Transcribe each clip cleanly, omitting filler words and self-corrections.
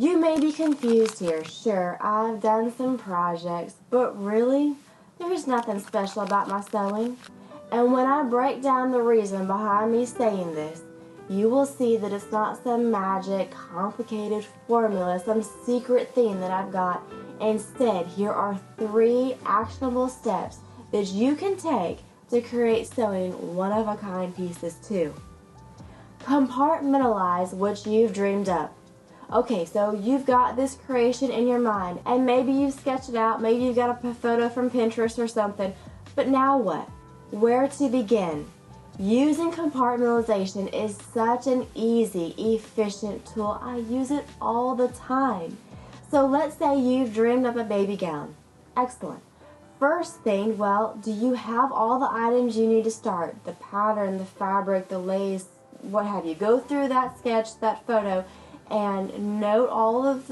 You may be confused here. Sure, I've done some projects, but really, there's nothing special about my sewing. And when I break down the reason behind me saying this, you will see that it's not some magic, complicated formula, some secret thing that I've got. Instead, here are 3 actionable steps that you can take to create sewing one-of-a-kind pieces too. Compartmentalize what you've dreamed up. Okay, so you've got this creation in your mind, and maybe you've sketched it out, maybe you've got a photo from Pinterest or something, but now what? Where to begin? Using compartmentalization is such an easy, efficient tool. I use it all the time. So let's say you've dreamed up a baby gown. Excellent. First thing, well, do you have all the items you need to start? The pattern, the fabric, the lace, what have you. Go through that sketch, that photo, and note all of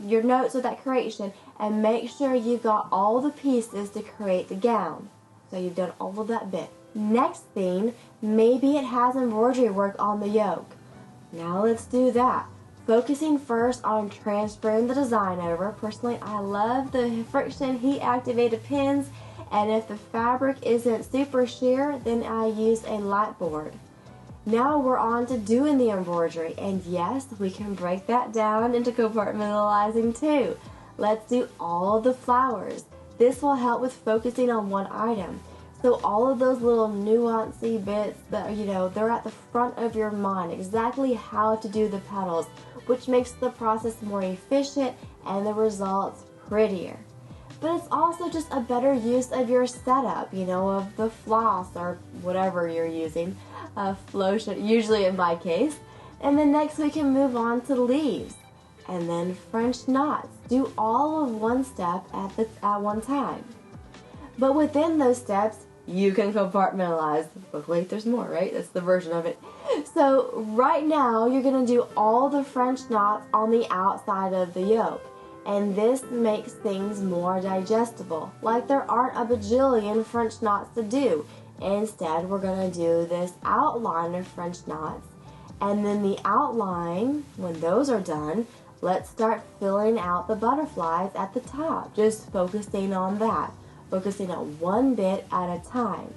your notes of that creation, and make sure you've got all the pieces to create the gown. So you've done all of that bit. Next thing, maybe it has embroidery work on the yoke. Now let's do that. Focusing first on transferring the design over. Personally, I love the friction heat activated pins, and if the fabric isn't super sheer, then I use a light board. Now we're on to doing the embroidery, and yes, we can break that down into compartmentalizing too. Let's do all the flowers. This will help with focusing on one item. So all of those little nuancy bits that, they're at the front of your mind, exactly how to do the petals, which makes the process more efficient and the results prettier. But it's also just a better use of your setup, of the floss or whatever you're using, flotion, usually in my case. And then next we can move on to leaves, and then French knots. Do all of one step at one time. But within those steps, you can compartmentalize. But wait, there's more, right? That's the version of it. So right now, you're going to do all the French knots on the outside of the yoke. And this makes things more digestible. Like there aren't a bajillion French knots to do. Instead, we're going to do this outline of French knots. And then the outline, when those are done, let's start filling out the butterflies at the top. Just focusing on that. Focusing on one bit at a time.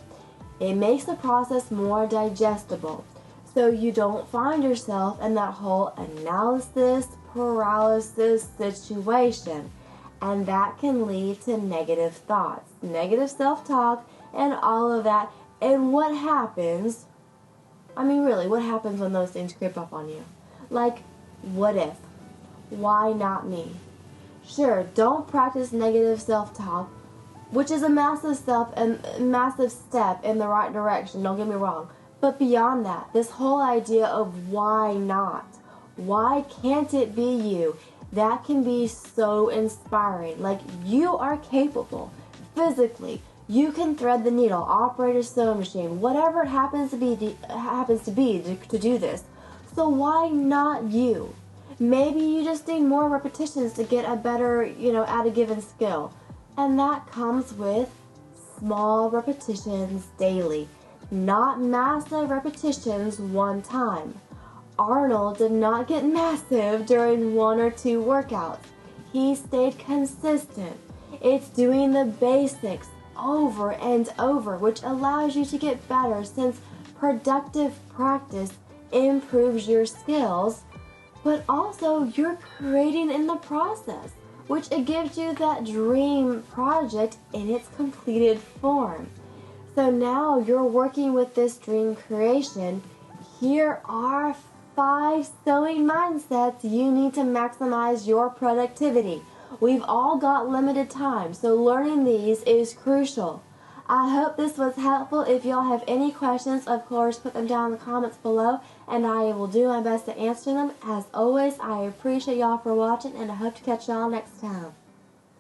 It makes the process more digestible, so you don't find yourself in that whole analysis paralysis situation, and that can lead to negative thoughts, negative self-talk, and all of that. And what happens, really, what happens when those things creep up on you? Like, what if? Why not me? Sure, don't practice negative self-talk, which is a massive step in the right direction, don't get me wrong. But beyond that, this whole idea of why not? Why can't it be you? That can be so inspiring. Like, you are capable, physically. You can thread the needle, operate a sewing machine, whatever it happens to be to do this. So why not you? Maybe you just need more repetitions to get a better, at a given skill. And that comes with small repetitions daily, not massive repetitions one time. Arnold did not get massive during 1 or 2 workouts. He stayed consistent. It's doing the basics over and over, which allows you to get better, since productive practice improves your skills, but also you're creating in the process, which it gives you that dream project in its completed form. So now you're working with this dream creation. Here are 5 sewing mindsets you need to maximize your productivity. We've all got limited time, so learning these is crucial. I hope this was helpful. If y'all have any questions, of course, put them down in the comments below, and I will do my best to answer them. As always, I appreciate y'all for watching, and I hope to catch y'all next time.